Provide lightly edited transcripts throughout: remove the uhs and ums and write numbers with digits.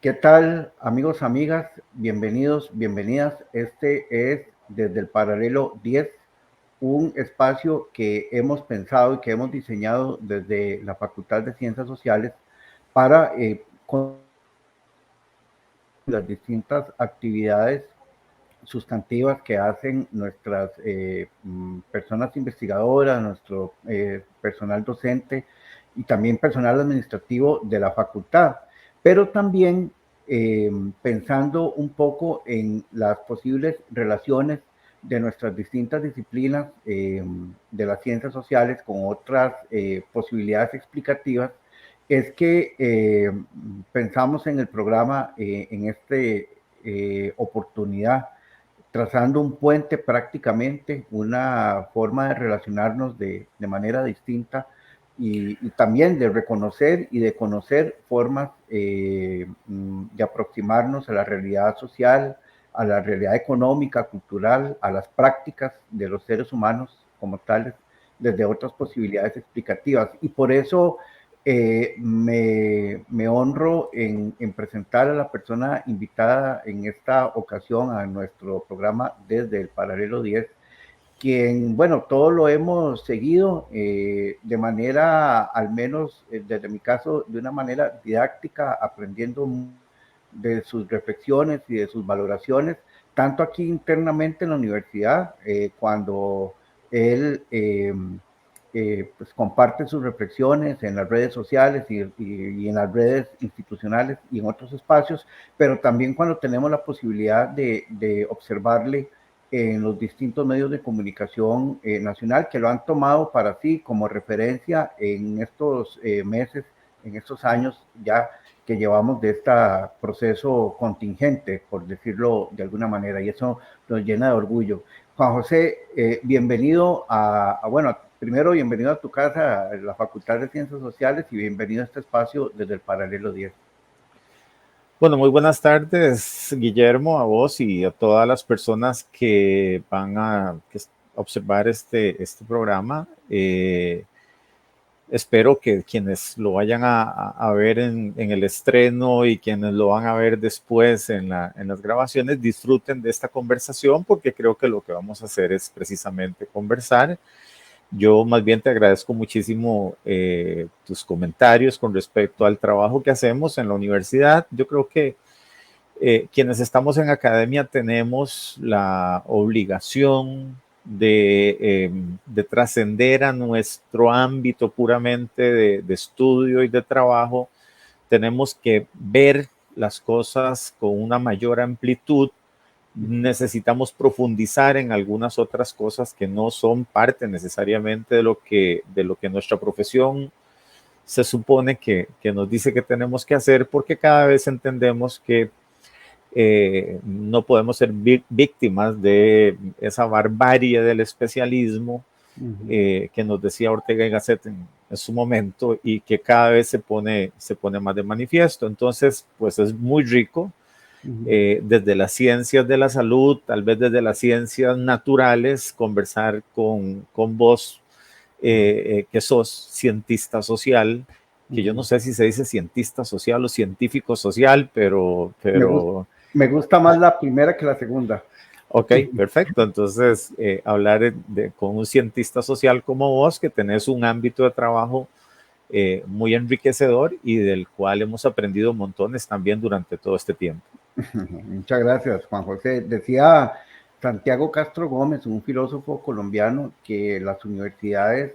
¿Qué tal, amigos, amigas? Bienvenidos, bienvenidas. Este es Desde el Paralelo 10, un espacio que hemos pensado y que hemos diseñado desde la Facultad de Ciencias Sociales para con las distintas actividades sustantivas que hacen nuestras personas investigadoras, nuestro personal docente y también personal administrativo de la facultad, pero también pensando un poco en las posibles relaciones de nuestras distintas disciplinas de las ciencias sociales con otras posibilidades explicativas, es que pensamos en el programa en esta oportunidad trazando un puente prácticamente, una forma de relacionarnos de manera distinta y también de reconocer y de conocer formas de aproximarnos a la realidad social, a la realidad económica, cultural, a las prácticas de los seres humanos como tales, desde otras posibilidades explicativas. Y por eso me honro en presentar a la persona invitada en esta ocasión a nuestro programa Desde el Paralelo 10, quien, bueno, todo lo hemos seguido de manera, al menos desde mi caso, de una manera didáctica, aprendiendo de sus reflexiones y de sus valoraciones, tanto aquí internamente en la universidad, cuando él pues comparte sus reflexiones en las redes sociales y en las redes institucionales y en otros espacios, pero también cuando tenemos la posibilidad de observarle en los distintos medios de comunicación nacional que lo han tomado para sí como referencia en estos meses, en estos años ya que llevamos de este proceso contingente, por decirlo de alguna manera, y eso nos llena de orgullo. Juan José, bienvenido bueno, primero bienvenido a tu casa, a la Facultad de Ciencias Sociales, y bienvenido a este espacio desde el Paralelo 10. Bueno, muy buenas tardes, Guillermo, a vos y a todas las personas que van a observar este programa. Espero que quienes lo vayan a ver en el estreno y quienes lo van a ver después en las grabaciones disfruten de esta conversación, porque creo que lo que vamos a hacer es precisamente conversar. Yo más bien te agradezco muchísimo tus comentarios con respecto al trabajo que hacemos en la universidad. Yo creo que quienes estamos en academia tenemos la obligación de trascender a nuestro ámbito puramente de estudio y de trabajo. Tenemos que ver las cosas con una mayor amplitud. Necesitamos profundizar en algunas otras cosas que no son parte necesariamente de lo que nuestra profesión se supone que nos dice que tenemos que hacer, porque cada vez entendemos que no podemos ser víctimas de esa barbarie del especialismo que nos decía Ortega y Gasset en su momento y que cada vez se pone más de manifiesto. Entonces, pues es muy rico desde las ciencias de la salud, tal vez desde las ciencias naturales, conversar con vos, que sos cientista social, que yo no sé si se dice cientista social o científico social, pero me gusta más la primera que la segunda. Ok, perfecto. Entonces, hablar con un cientista social como vos, que tenés un ámbito de trabajo muy enriquecedor y del cual hemos aprendido montones también durante todo este tiempo. Muchas gracias, Juan José. Decía Santiago Castro Gómez, un filósofo colombiano, que las universidades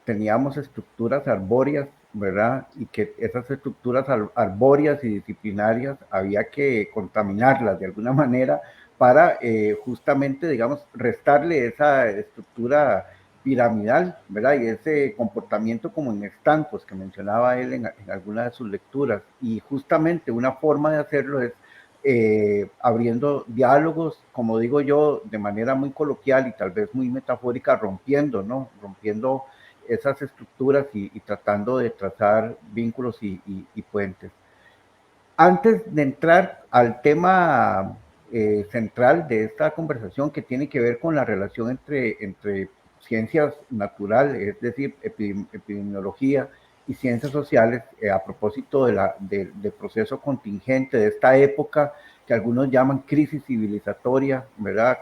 teníamos estructuras arbóreas, ¿verdad? Y que esas estructuras arbóreas y disciplinarias había que contaminarlas de alguna manera para justamente, digamos, restarle esa estructura piramidal, ¿verdad? Y ese comportamiento como en estancos que mencionaba él en alguna de sus lecturas. Y justamente una forma de hacerlo es abriendo diálogos, como digo yo, de manera muy coloquial y tal vez muy metafórica, rompiendo, ¿no? Rompiendo esas estructuras y tratando de trazar vínculos y puentes. Antes de entrar al tema central de esta conversación, que tiene que ver con la relación entre ciencias naturales, es decir, epidemiología y Ciencias Sociales, a propósito del proceso contingente de esta época que algunos llaman crisis civilizatoria, ¿verdad?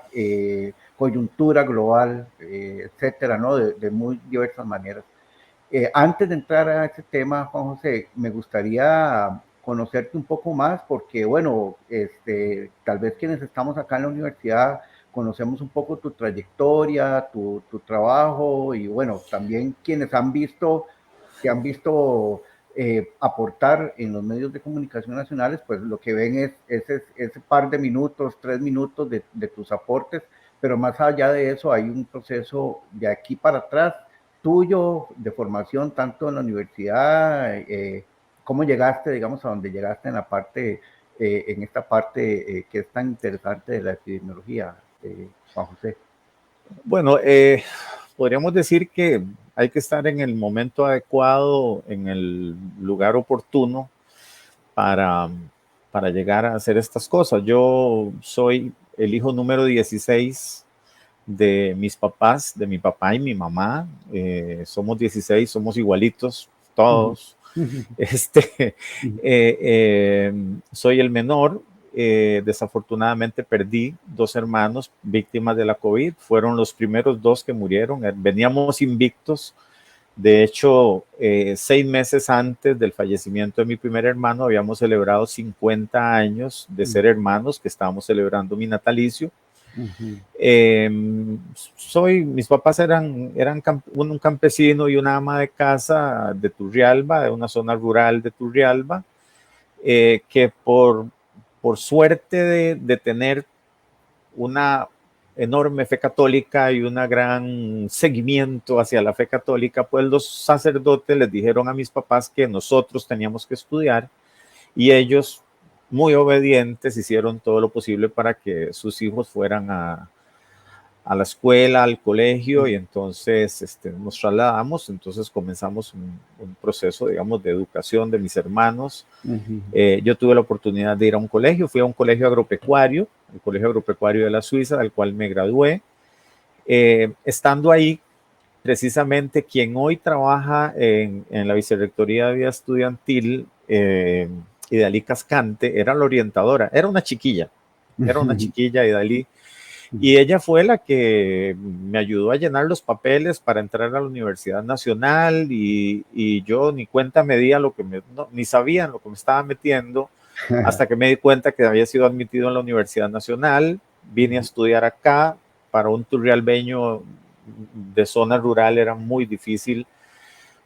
Coyuntura global, etcétera, ¿no? De muy diversas maneras. Antes de entrar a ese tema, Juan José, me gustaría conocerte un poco más porque, bueno, tal vez quienes estamos acá en la universidad conocemos un poco tu trayectoria, tu trabajo y, bueno, también quienes te han visto aportar en los medios de comunicación nacionales, pues lo que ven es ese par de minutos, 3 minutos de tus aportes, pero más allá de eso hay un proceso de aquí para atrás tuyo de formación, tanto en la universidad, cómo llegaste, digamos, a donde llegaste en la parte, en esta parte que es tan interesante de la epidemiología, Juan José. Bueno, podríamos decir que hay que estar en el momento adecuado, en el lugar oportuno para, para llegar a hacer estas cosas. Yo soy el hijo número 16 de mis papás, de mi papá y mi mamá. Somos 16, somos igualitos todos. Soy el menor. Desafortunadamente perdí 2 hermanos víctimas de la COVID. Fueron los primeros 2 que murieron. Veníamos invictos. De hecho, 6 meses antes del fallecimiento de mi primer hermano, habíamos celebrado 50 años de ser hermanos, que estábamos celebrando mi natalicio. Mis papás eran un campesino y una ama de casa de Turrialba, de una zona rural de Turrialba, que por suerte de tener una enorme fe católica y un gran seguimiento hacia la fe católica, pues los sacerdotes les dijeron a mis papás que nosotros teníamos que estudiar y ellos, muy obedientes, hicieron todo lo posible para que sus hijos fueran a la escuela, al colegio, y entonces nos trasladamos. Entonces comenzamos un proceso, digamos, de educación de mis hermanos. Yo tuve la oportunidad de ir a un colegio, fui a un colegio agropecuario, el Colegio Agropecuario de la Suiza, del cual me gradué. Estando ahí, precisamente quien hoy trabaja en la Vicerrectoría de Vida Estudiantil, Idalí Cascante, era la orientadora, era una chiquilla, Idalí. Y ella fue la que me ayudó a llenar los papeles para entrar a la Universidad Nacional y yo ni cuenta me di a lo que ni sabía en lo que me estaba metiendo hasta que me di cuenta que había sido admitido en la Universidad Nacional. Vine a estudiar acá. Para un turrialbeño de zona rural era muy difícil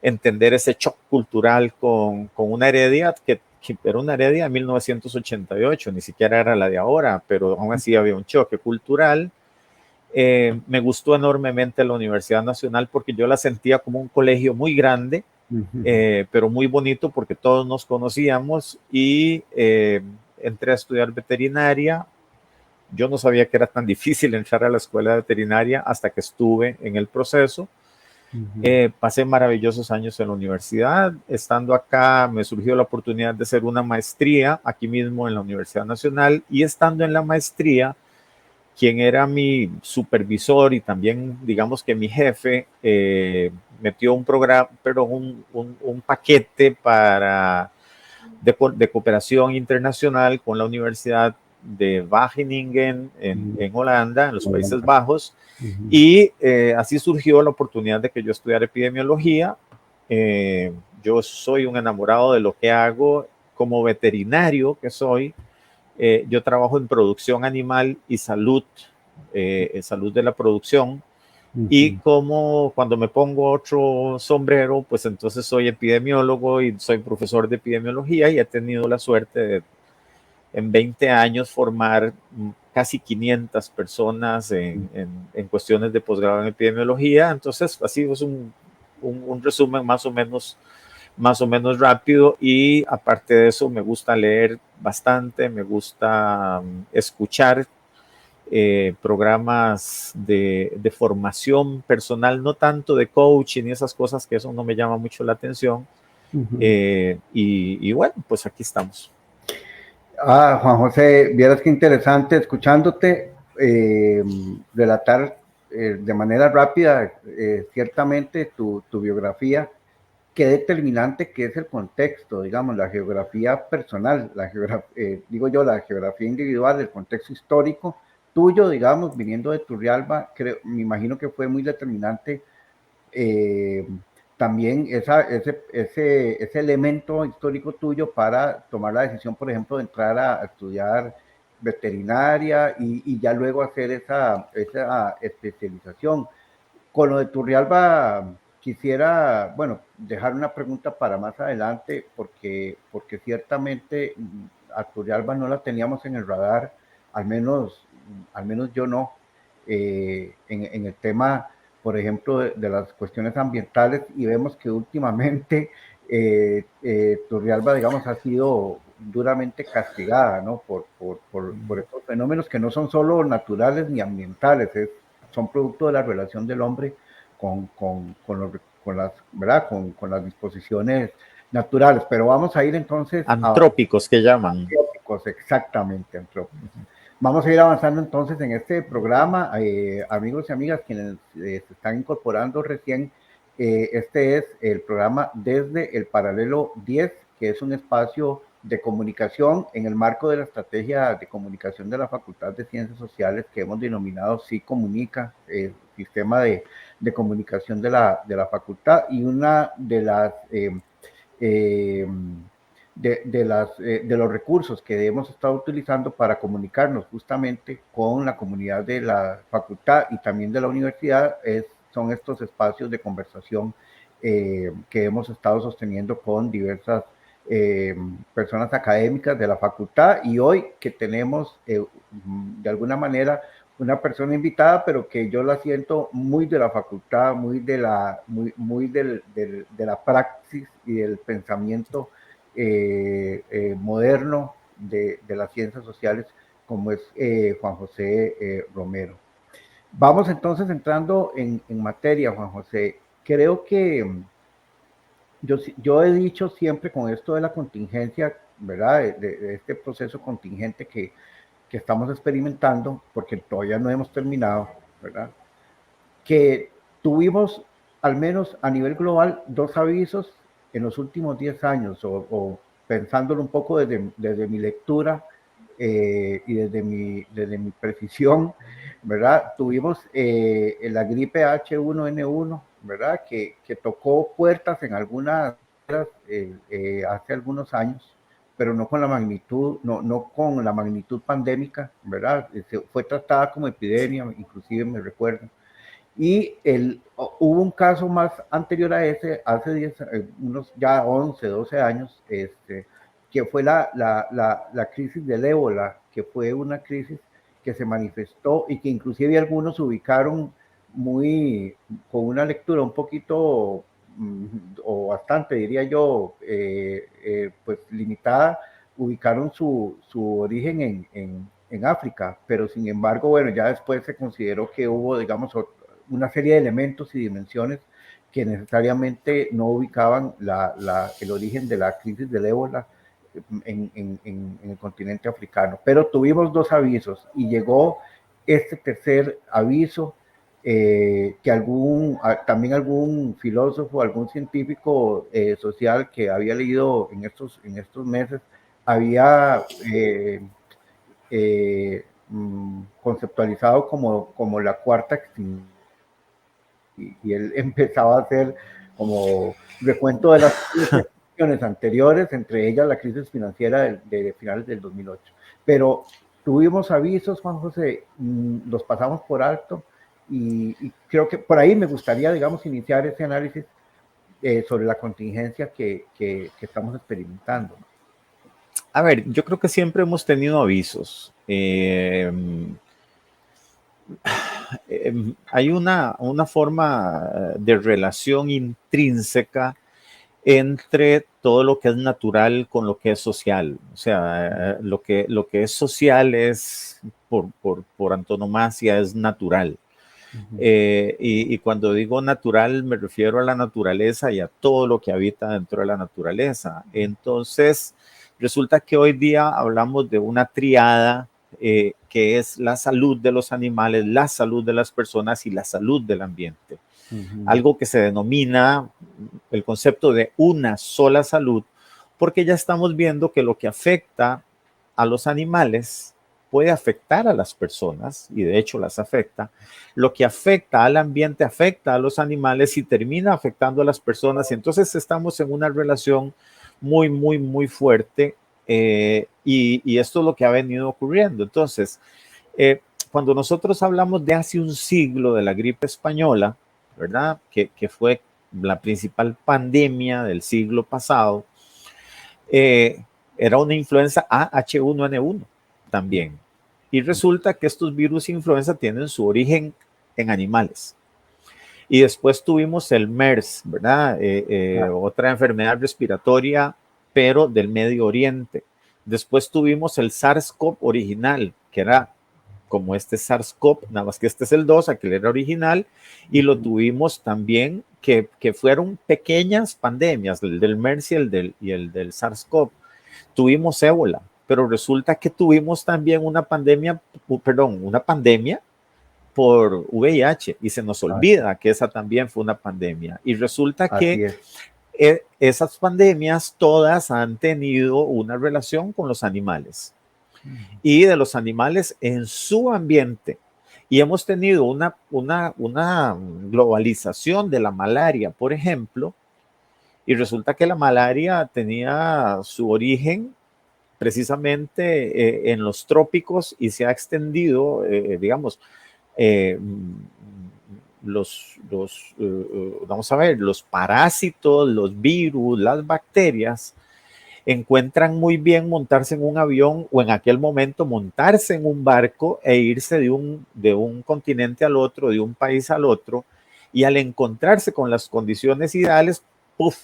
entender ese shock cultural con una Heredia que era una Heredia de 1988, ni siquiera era la de ahora, pero aún así había un choque cultural. Me gustó enormemente la Universidad Nacional porque yo la sentía como un colegio muy grande, pero muy bonito porque todos nos conocíamos y entré a estudiar veterinaria. Yo no sabía que era tan difícil entrar a la escuela de veterinaria hasta que estuve en el proceso. Pasé maravillosos años en la universidad. Estando acá me surgió la oportunidad de hacer una maestría aquí mismo en la Universidad Nacional, y estando en la maestría, quien era mi supervisor y también digamos que mi jefe, metió un programa, pero un paquete de cooperación internacional con la Universidad de Wageningen en Holanda, en los Países Bajos, y así surgió la oportunidad de que yo estudiara epidemiología. Yo soy un enamorado de lo que hago como veterinario que soy. Yo trabajo en producción animal y salud de la producción. Y como cuando me pongo otro sombrero, pues entonces soy epidemiólogo y soy profesor de epidemiología, y he tenido la suerte de en 20 años formar casi 500 personas en cuestiones de posgrado en epidemiología. Entonces, así es un resumen más o menos rápido, y aparte de eso me gusta leer bastante, me gusta escuchar programas de formación personal, no tanto de coaching y esas cosas, que eso no me llama mucho la atención. Y bueno, pues aquí estamos. Juan José, vieras qué interesante escuchándote relatar de manera rápida ciertamente tu biografía. qué determinante que es el contexto, digamos, la geografía personal, digo yo, la geografía individual, el contexto histórico tuyo, digamos, viniendo de Turrialba, me imagino que fue muy determinante eh, también ese elemento histórico tuyo para tomar la decisión, por ejemplo, de entrar a estudiar veterinaria y ya luego hacer esa especialización. Con lo de Turrialba, quisiera, bueno, dejar una pregunta para más adelante, porque ciertamente a Turrialba no la teníamos en el radar, al menos, al menos yo no, en el tema, por ejemplo, de las cuestiones ambientales, y vemos que últimamente Turrialba, digamos, ha sido duramente castigada, ¿no? Por estos fenómenos que no son solo naturales ni ambientales, son producto de la relación del hombre con las, ¿verdad? Con las disposiciones naturales. Pero vamos a ir entonces a Antrópicos que llaman. antrópicos, exactamente, antrópicos. Vamos a ir avanzando entonces en este programa. Amigos y amigas, quienes se están incorporando recién, este es el programa Desde el Paralelo 10, que es un espacio de comunicación en el marco de la estrategia de comunicación de la Facultad de Ciencias Sociales que hemos denominado Sí Comunica, sistema de comunicación de la facultad, y una de las eh, de los recursos que hemos estado utilizando para comunicarnos justamente con la comunidad de la facultad y también de la universidad son estos espacios de conversación que hemos estado sosteniendo con diversas personas académicas de la facultad, y hoy que tenemos de alguna manera una persona invitada, pero que yo la siento muy de la facultad, muy de la praxis y del pensamiento moderno de las ciencias sociales, como es Juan José Romero. Vamos entonces entrando en materia, Juan José. Creo que yo he dicho siempre con esto de la contingencia, ¿verdad? De este proceso contingente que estamos experimentando, porque todavía no hemos terminado, ¿verdad? Que tuvimos, al menos a nivel global, dos avisos en los últimos 10 años, o pensándolo un poco desde mi lectura y desde mi precisión, ¿verdad? Tuvimos la gripe H1N1, ¿verdad? Que tocó puertas en algunas hace algunos años, pero no con la magnitud, no con la magnitud pandémica, ¿verdad? Fue tratada como epidemia, inclusive me recuerdo. Y hubo un caso más anterior a ese, hace 10, unos ya 11, 12 años, que fue la crisis del ébola, que fue una crisis que se manifestó y que inclusive algunos ubicaron con una lectura un poquito, o bastante, diría yo, pues limitada, ubicaron su origen en África, pero sin embargo, bueno, ya después se consideró que hubo, digamos, una serie de elementos y dimensiones que necesariamente no ubicaban el origen de la crisis del ébola en el continente africano. Pero tuvimos dos avisos y llegó este tercer aviso que también algún filósofo, algún científico social que había leído en estos meses había conceptualizado como la cuarta extinción, y él empezaba a hacer como recuento de las extinciones anteriores, entre ellas la crisis financiera de finales del 2008. Pero tuvimos avisos, Juan José, los pasamos por alto, y creo que por ahí me gustaría, digamos, iniciar ese análisis sobre la contingencia que estamos experimentando. A ver, yo creo que siempre hemos tenido avisos. Hay una forma de relación intrínseca entre todo lo que es natural con lo que es social. O sea, lo que es social es, por antonomasia, es natural. Y cuando digo natural, me refiero a la naturaleza y a todo lo que habita dentro de la naturaleza. Entonces, resulta que hoy día hablamos de una triada que es la salud de los animales, la salud de las personas y la salud del ambiente. Algo que se denomina el concepto de una sola salud, porque ya estamos viendo que lo que afecta a los animales puede afectar a las personas, y de hecho las afecta. Lo que afecta al ambiente afecta a los animales y termina afectando a las personas. Y entonces estamos en una relación muy, muy, muy fuerte, y esto es lo que ha venido ocurriendo. Entonces, cuando nosotros hablamos de hace un siglo de la gripe española, ¿verdad? Que fue la principal pandemia del siglo pasado, era una influenza AH1N1 también. Y resulta que estos virus influenza tienen su origen en animales. Y después tuvimos el MERS, ¿verdad? Otra enfermedad respiratoria, pero del Medio Oriente. Después tuvimos el SARS-CoV original, que era como este SARS-CoV, nada más que este es el 2, aquel era original, y lo tuvimos también, que fueron pequeñas pandemias, el del MERS y el del SARS-CoV. Tuvimos ébola, pero resulta que tuvimos también una pandemia por VIH, y se nos olvida que esa también fue una pandemia. Y resulta que esas pandemias todas han tenido una relación con los animales y de los animales en su ambiente. Y hemos tenido una globalización de la malaria, por ejemplo, y resulta que la malaria tenía su origen precisamente en los trópicos y se ha extendido, digamos, vamos a ver, los parásitos, los virus, las bacterias encuentran muy bien montarse en un avión o en aquel momento montarse en un barco e irse de un continente al otro, de un país al otro, y al encontrarse con las condiciones ideales, ¡puf!,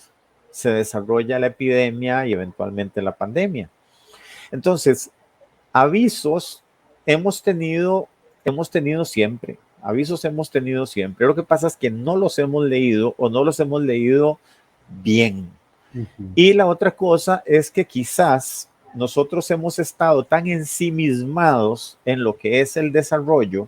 se desarrolla la epidemia y eventualmente la pandemia. Entonces, avisos hemos tenido siempre. Avisos hemos tenido siempre. Lo que pasa es que no los hemos leído o no los hemos leído bien. Y la otra cosa es que quizás nosotros hemos estado tan ensimismados en lo que es el desarrollo,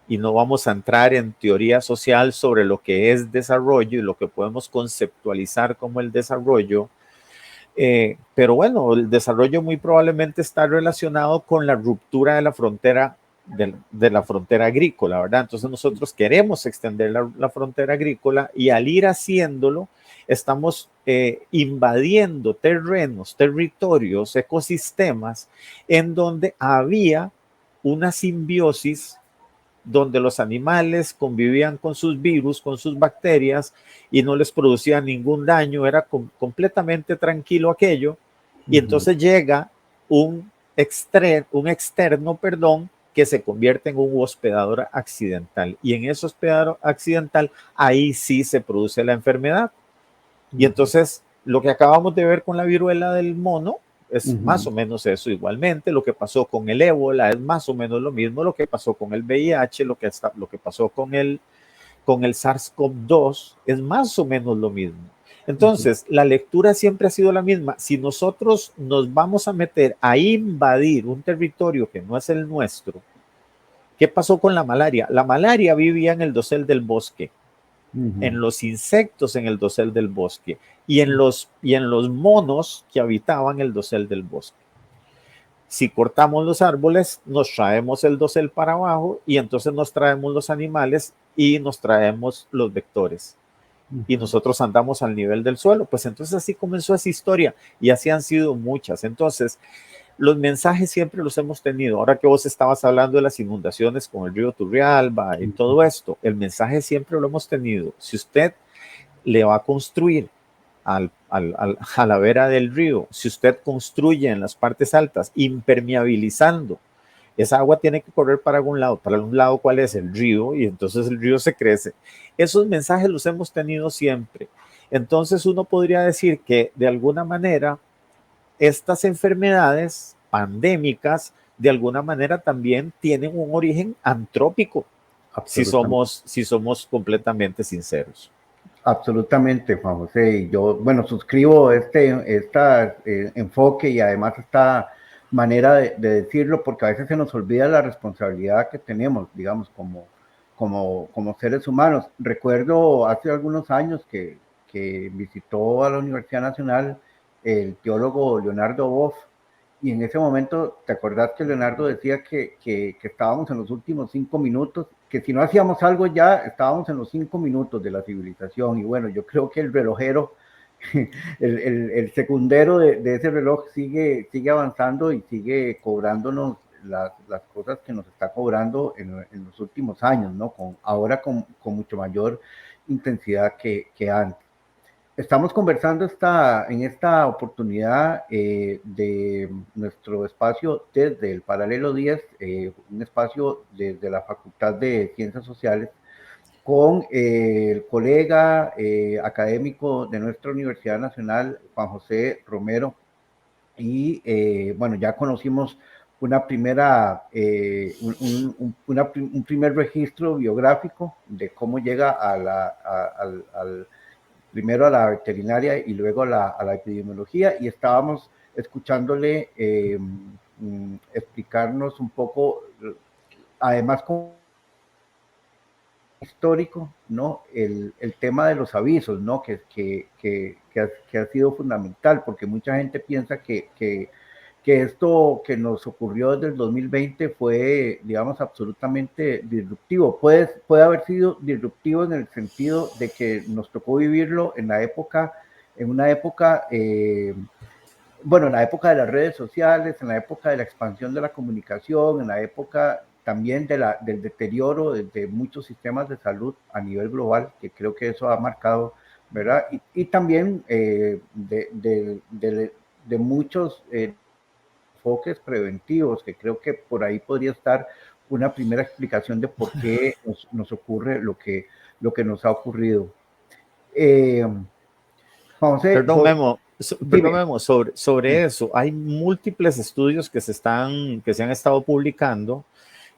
y no vamos a entrar en teoría social sobre lo que es desarrollo y lo que podemos conceptualizar como el desarrollo. Pero bueno, el desarrollo muy probablemente está relacionado con la ruptura de la frontera, de la frontera agrícola, ¿verdad? Entonces nosotros queremos extender la frontera agrícola, y al ir haciéndolo, estamos invadiendo terrenos, territorios, ecosistemas en donde había una simbiosis, donde los animales convivían con sus virus, con sus bacterias, y no les producía ningún daño, era completamente tranquilo aquello, y entonces llega un externo, que se convierte en un hospedador accidental, y en ese hospedador accidental, ahí sí se produce la enfermedad. Y entonces lo que acabamos de ver con la viruela del mono es más o menos eso. Igualmente, lo que pasó con el ébola es más o menos lo mismo. Lo que pasó con el VIH, lo que pasó con el SARS-CoV-2 es más o menos lo mismo. Entonces, la lectura siempre ha sido la misma. Si nosotros nos vamos a meter a invadir un territorio que no es el nuestro, ¿qué pasó con la malaria? La malaria vivía en el dosel del bosque, en los insectos en el dosel del bosque, y en los monos que habitaban el dosel del bosque. Si cortamos los árboles, nos traemos el dosel para abajo, y entonces nos traemos los animales y nos traemos los vectores. Y nosotros andamos al nivel del suelo. Pues entonces así comenzó esa historia, y así han sido muchas. Entonces, los mensajes siempre los hemos tenido. Ahora que vos estabas hablando de las inundaciones con el río Turrialba y todo esto, el mensaje siempre lo hemos tenido. Si usted le va a construir a la vera del río, si usted construye en las partes altas, impermeabilizando, esa agua tiene que correr para algún lado. Para algún lado, ¿cuál es? El río, y entonces el río se crece. Esos mensajes los hemos tenido siempre. Entonces uno podría decir que de alguna manera estas enfermedades pandémicas de alguna manera también tienen un origen antrópico, si somos completamente sinceros. Absolutamente, Juan José. Yo, bueno, suscribo este enfoque y además esta manera de decirlo, porque a veces se nos olvida la responsabilidad que tenemos, digamos, como seres humanos. Recuerdo hace algunos años que que visitó a la Universidad Nacional el teólogo Leonardo Boff, y en ese momento, ¿te acordás que Leonardo decía que estábamos en los últimos 5 minutos? Que si no hacíamos algo ya, estábamos en los 5 minutos de la civilización. Y bueno, yo creo que el relojero, el secundero de ese reloj sigue avanzando y sigue cobrándonos las cosas que nos está cobrando en los últimos años, ¿no? Ahora con mucho mayor intensidad que antes. Estamos conversando en esta oportunidad de nuestro espacio desde el Paralelo 10, un espacio desde la Facultad de Ciencias Sociales, con el colega académico de nuestra Universidad Nacional, Juan José Romero. Y bueno, ya conocimos una primera, un primer registro biográfico de cómo llega primero a la veterinaria y luego a la epidemiología, y estábamos escuchándole explicarnos un poco, además como histórico, ¿no? El tema de los avisos, ¿no? Que ha sido fundamental, porque mucha gente piensa que esto que nos ocurrió desde el 2020 fue, digamos, absolutamente disruptivo. Puede haber sido disruptivo en el sentido de que nos tocó vivirlo en una época, bueno, en la época de las redes sociales, en la época de la expansión de la comunicación, en la época también del deterioro de muchos sistemas de salud a nivel global, que creo que eso ha marcado, ¿verdad? Y también de muchos enfoques preventivos, que creo que por ahí podría estar una primera explicación de por qué nos ocurre lo que nos ha ocurrido. Eh, José, Perdón, Memo, perdón, dime. Memo, sobre eso, hay múltiples estudios que se han estado publicando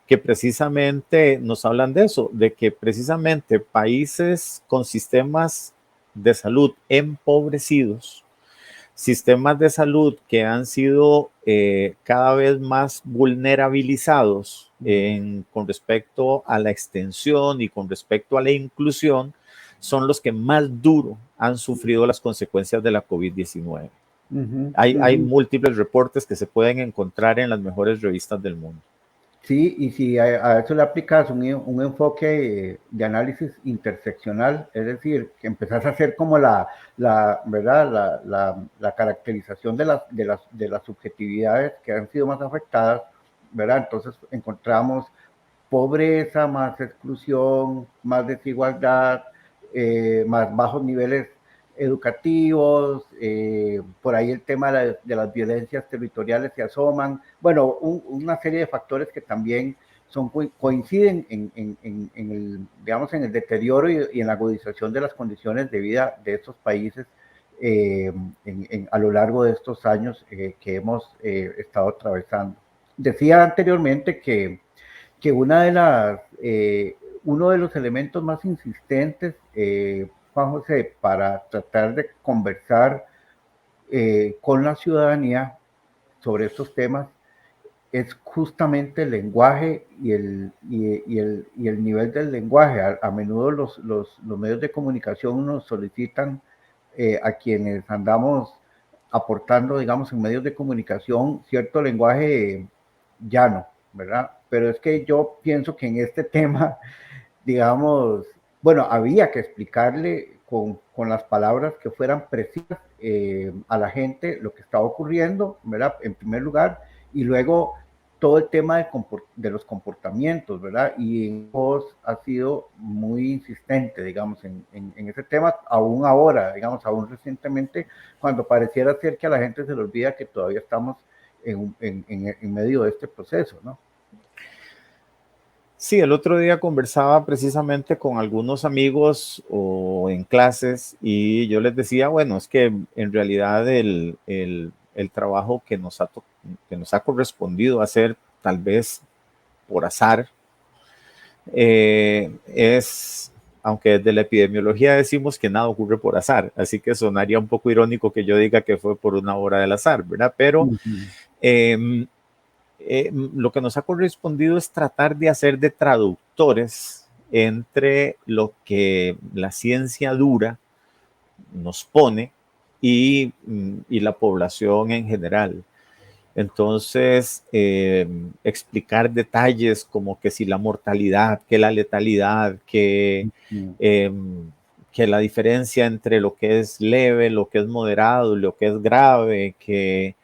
que precisamente nos hablan de eso, de que precisamente países con sistemas de salud empobrecidos, sistemas de salud que han sido cada vez más vulnerabilizados con respecto a la extensión y con respecto a la inclusión, son los que más duro han sufrido las consecuencias de la COVID-19. Hay múltiples reportes que se pueden encontrar en las mejores revistas del mundo. Sí, y si a eso le aplicas un enfoque de análisis interseccional, es decir, que empezás a hacer como ¿verdad? La caracterización de las subjetividades que han sido más afectadas, ¿verdad? Entonces encontramos pobreza, más exclusión, más desigualdad, más bajos niveles educativos, por ahí el tema de las violencias territoriales se asoman, bueno, una serie de factores que también coinciden en el, digamos, en el deterioro y en la agudización de las condiciones de vida de estos países a lo largo de estos años que hemos estado atravesando. Decía anteriormente que uno de los elementos más insistentes, Juan José, para tratar de conversar con la ciudadanía sobre estos temas es justamente el lenguaje y el nivel del lenguaje. A menudo los medios de comunicación nos solicitan a quienes andamos aportando, digamos, en medios de comunicación cierto lenguaje llano, ¿verdad? Pero es que yo pienso que en este tema, digamos, bueno, había que explicarle con las palabras que fueran precisas a la gente lo que estaba ocurriendo, ¿verdad? En primer lugar, y luego todo el tema de los comportamientos, ¿verdad? Y vos ha sido muy insistente, digamos, en ese tema, aún ahora, digamos, aún recientemente, cuando pareciera ser que a la gente se le olvida que todavía estamos en medio de este proceso, ¿no? Sí, el otro día conversaba precisamente con algunos amigos o en clases y yo les decía, bueno, es que en realidad el trabajo que nos ha correspondido hacer, tal vez por azar, es, aunque desde la epidemiología decimos que nada ocurre por azar, así que sonaría un poco irónico que yo diga que fue por una hora del azar, ¿verdad? Pero lo que nos ha correspondido es tratar de hacer de traductores entre lo que la ciencia dura nos pone y la población en general. Entonces, explicar detalles como que si la mortalidad, que la letalidad, que la diferencia entre lo que es leve, lo que es moderado, lo que es grave, que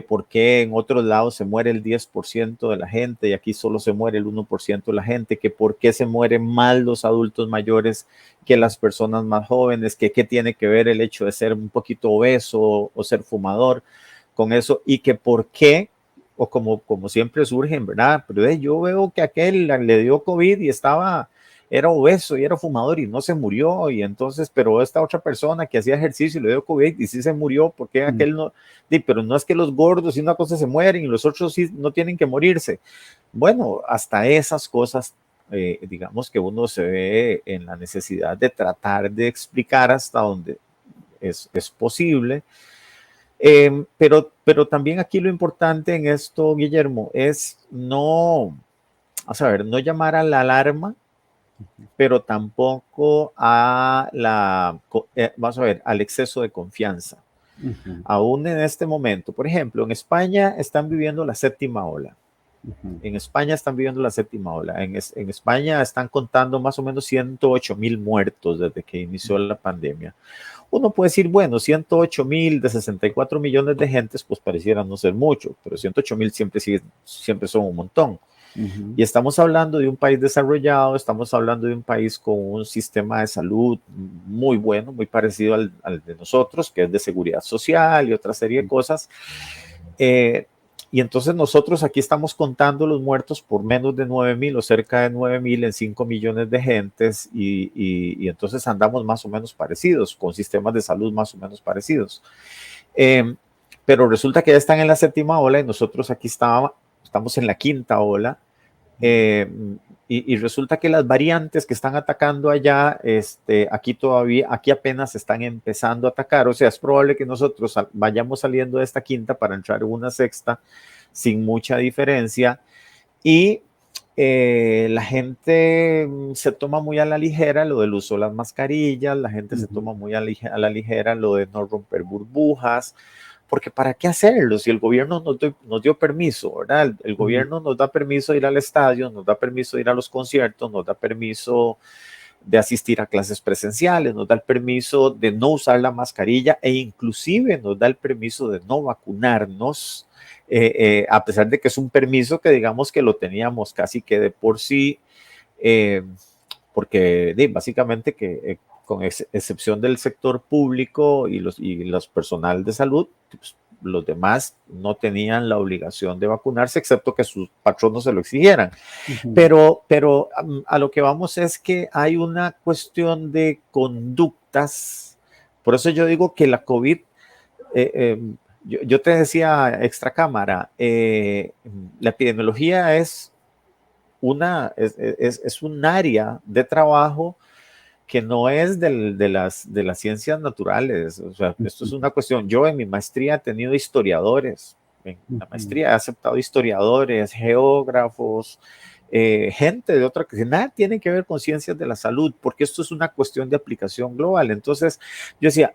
por qué en otros lados se muere el 10% de la gente y aquí solo se muere el 1% de la gente, que por qué se mueren más los adultos mayores que las personas más jóvenes, que qué tiene que ver el hecho de ser un poquito obeso o ser fumador con eso, y que por qué, o como siempre surgen, ¿verdad? Pero yo veo que aquel le dio COVID y era obeso y era fumador y no se murió, y entonces, pero esta otra persona que hacía ejercicio y le dio COVID y sí se murió, porque aquel no, pero no es que los gordos y una cosa se mueren y los otros sí no tienen que morirse. Bueno, hasta esas cosas, digamos que uno se ve en la necesidad de tratar de explicar hasta donde es posible. Pero también aquí lo importante en esto, Guillermo, es no llamar a la alarma, pero tampoco al exceso de confianza. Aún en este momento, por ejemplo, en España están viviendo la séptima ola. En España están viviendo la séptima ola. En España están contando más o menos 108,000 muertos desde que inició la pandemia. Uno puede decir, bueno, 108,000 de 64 millones de gentes, pues pareciera no ser mucho, pero 108,000 siempre son un montón. Y estamos hablando de un país desarrollado, estamos hablando de un país con un sistema de salud muy bueno, muy parecido al de nosotros, que es de seguridad social y otra serie de cosas. Y entonces nosotros aquí estamos contando los muertos por menos de 9,000 o cerca de 9,000 en 5 millones de gentes y entonces andamos más o menos parecidos, con sistemas de salud más o menos parecidos. Pero resulta que ya están en la séptima ola y nosotros aquí estamos en la quinta ola. Y resulta que las variantes que están atacando allá, aquí apenas están empezando a atacar. O sea, es probable que nosotros vayamos saliendo de esta quinta para entrar en una sexta sin mucha diferencia. Y la gente se toma muy a la ligera lo del uso de las mascarillas, la gente se toma muy a la ligera lo de no romper burbujas, porque ¿para qué hacerlo? Si el gobierno nos dio permiso, ¿verdad? El gobierno nos da permiso de ir al estadio, nos da permiso de ir a los conciertos, nos da permiso de asistir a clases presenciales, nos da el permiso de no usar la mascarilla e inclusive nos da el permiso de no vacunarnos, a pesar de que es un permiso que digamos que lo teníamos casi que de por sí, porque básicamente que con excepción del sector público y los personal de salud, pues, los demás no tenían la obligación de vacunarse, excepto que sus patronos se lo exigieran. Pero a lo que vamos es que hay una cuestión de conductas. Por eso yo digo que la COVID, yo te decía extra cámara, la epidemiología es un área de trabajo que no es de las ciencias naturales. O sea, esto es una cuestión. Yo en mi maestría he tenido historiadores, en la maestría he aceptado historiadores, geógrafos, gente de otra que nada tiene que ver con ciencias de la salud, porque esto es una cuestión de aplicación global. Entonces, yo decía,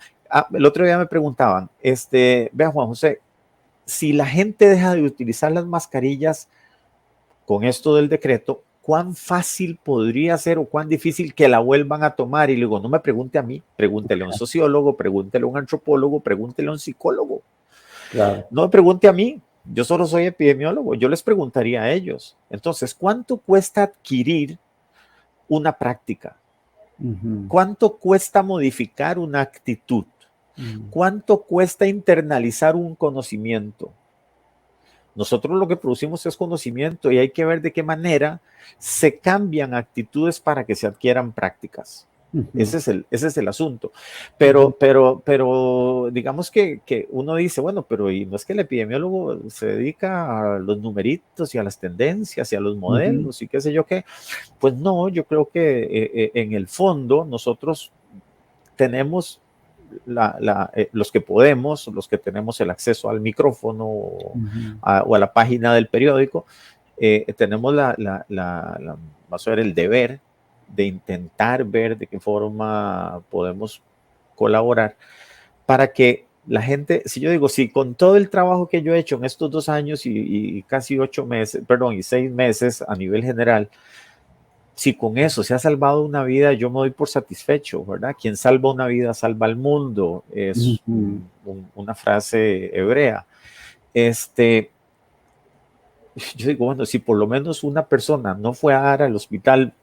el otro día me preguntaban, vea Juan José, si la gente deja de utilizar las mascarillas con esto del decreto, ¿cuán fácil podría ser o cuán difícil que la vuelvan a tomar? Y le digo, no me pregunte a mí, pregúntele a un sociólogo, pregúntele a un antropólogo, pregúntele a un psicólogo. Claro. No me pregunte a mí, yo solo soy epidemiólogo, yo les preguntaría a ellos. Entonces, ¿cuánto cuesta adquirir una práctica? ¿Cuánto cuesta modificar una actitud? ¿Cuánto cuesta internalizar un conocimiento? Nosotros lo que producimos es conocimiento y hay que ver de qué manera se cambian actitudes para que se adquieran prácticas. Ese es el asunto. Pero digamos que uno dice, bueno, pero y no es que el epidemiólogo se dedica a los numeritos y a las tendencias y a los modelos y qué sé yo qué. Pues no, yo creo que en el fondo nosotros tenemos los que podemos, los que tenemos el acceso al micrófono o a la página del periódico, tenemos vamos a ver, el deber de intentar ver de qué forma podemos colaborar para que la gente, si yo digo, si con todo el trabajo que yo he hecho en estos 2 años y casi 8 meses, perdón, y 6 meses a nivel general, si con eso se ha salvado una vida, yo me doy por satisfecho, ¿verdad? Quien salva una vida, salva al mundo, es una frase hebrea. Yo digo, bueno, si por lo menos una persona no fue a dar al hospital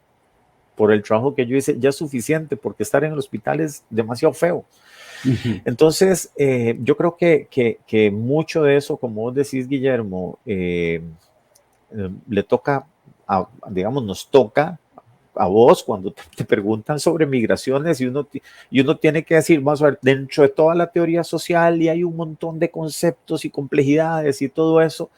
por el trabajo que yo hice, ya es suficiente, porque estar en el hospital es demasiado feo. Entonces, yo creo que mucho de eso, como vos decís, Guillermo, le toca, digamos, nos toca a vos cuando te preguntan sobre migraciones y uno tiene que decir, vamos a ver, dentro de toda la teoría social y hay un montón de conceptos y complejidades y todo eso,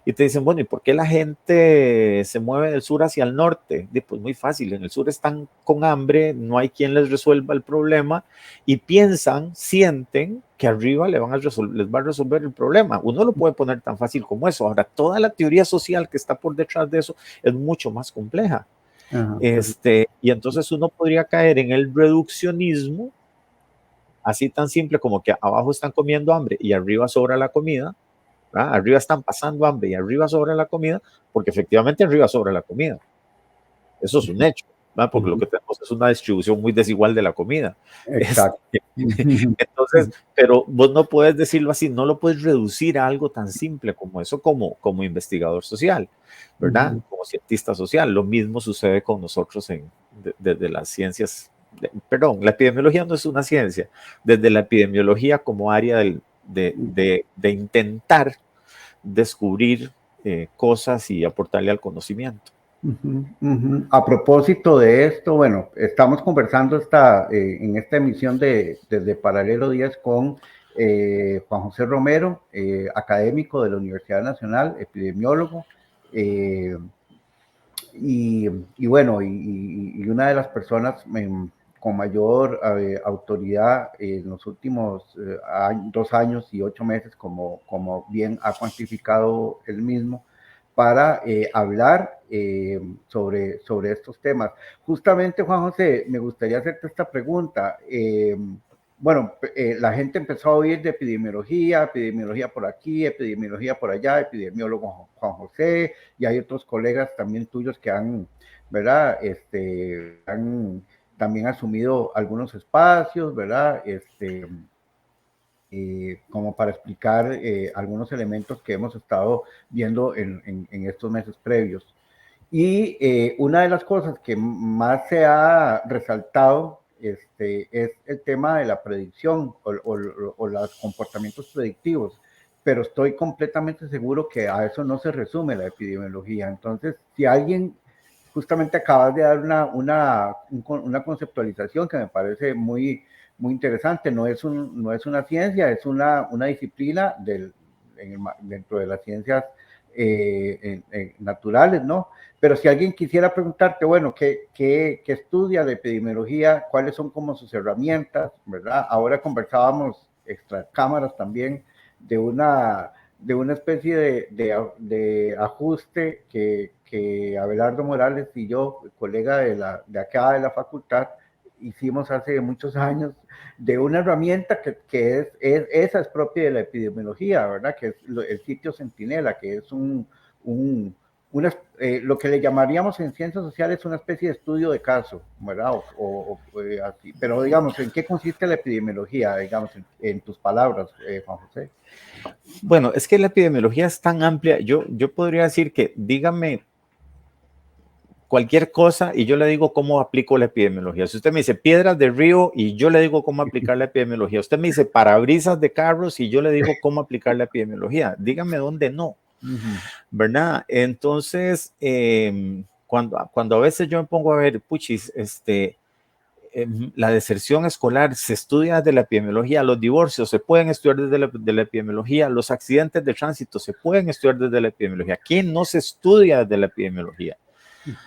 y te dicen, bueno, ¿y por qué la gente se mueve del sur hacia el norte? Pues muy fácil, en el sur están con hambre, no hay quien les resuelva el problema y piensan, sienten que arriba les va a resolver el problema. Uno lo puede poner tan fácil como eso. Ahora, toda la teoría social que está por detrás de eso es mucho más compleja. Y entonces uno podría caer en el reduccionismo, así tan simple como que abajo están comiendo hambre y arriba sobra la comida. Arriba están pasando hambre y arriba sobra la comida, porque efectivamente arriba sobra la comida. Eso es un hecho, porque lo que tenemos es una distribución muy desigual de la comida. Exacto. Entonces, pero vos no puedes decirlo así, no lo puedes reducir a algo tan simple como eso, como investigador social, ¿verdad? Como cientista social. Lo mismo sucede con nosotros desde las ciencias. Perdón, la epidemiología no es una ciencia, desde la epidemiología como área de intentar descubrir cosas y aportarle al conocimiento. A propósito de esto, bueno, estamos conversando en esta emisión desde Paralelo 10 con Juan José Romero, académico de la Universidad Nacional, epidemiólogo, y bueno, y una de las personas con mayor autoridad en los últimos 2 años y 8 meses, como bien ha cuantificado él mismo, para hablar sobre estos temas. Justamente, Juan José, me gustaría hacerte esta pregunta. Bueno, la gente empezó a oír de epidemiología por aquí, epidemiología por allá, epidemiólogo Juan José, y hay otros colegas también tuyos que han, ¿verdad? Han también asumido algunos espacios, ¿verdad? Como para explicar algunos elementos que hemos estado viendo en estos meses previos. Y una de las cosas que más se ha resaltado es el tema de la predicción o los comportamientos predictivos, pero estoy completamente seguro que a eso no se resume la epidemiología. Entonces, si alguien, justamente acabas de dar una conceptualización que me parece muy, muy interesante, no es una ciencia, es una disciplina dentro de las ciencias naturales, ¿no? Pero si alguien quisiera preguntarte, bueno, ¿qué estudia de epidemiología? ¿Cuáles son como sus herramientas? ¿Verdad? Ahora conversábamos extra cámaras también de una especie de ajuste que Abelardo Morales y yo, colega de acá de la facultad, hicimos hace muchos años, de una herramienta que esa es propia de la epidemiología, ¿verdad? Que es el sitio Centinela, que es lo que le llamaríamos en ciencias sociales una especie de estudio de caso, ¿verdad? Así. Pero digamos, ¿en qué consiste la epidemiología, digamos, en tus palabras, Juan José? Bueno, es que la epidemiología es tan amplia, yo podría decir que dígame cualquier cosa y yo le digo cómo aplico la epidemiología. Si usted me dice piedras de río y yo le digo cómo aplicar la epidemiología. Usted me dice parabrisas de carros y yo le digo cómo aplicar la epidemiología. Dígame dónde no, ¿verdad? Entonces, cuando a veces yo me pongo a ver, puchis, la deserción escolar se estudia desde la epidemiología, los divorcios se pueden estudiar desde la epidemiología, los accidentes de tránsito se pueden estudiar desde la epidemiología. ¿Qué no se estudia desde la epidemiología?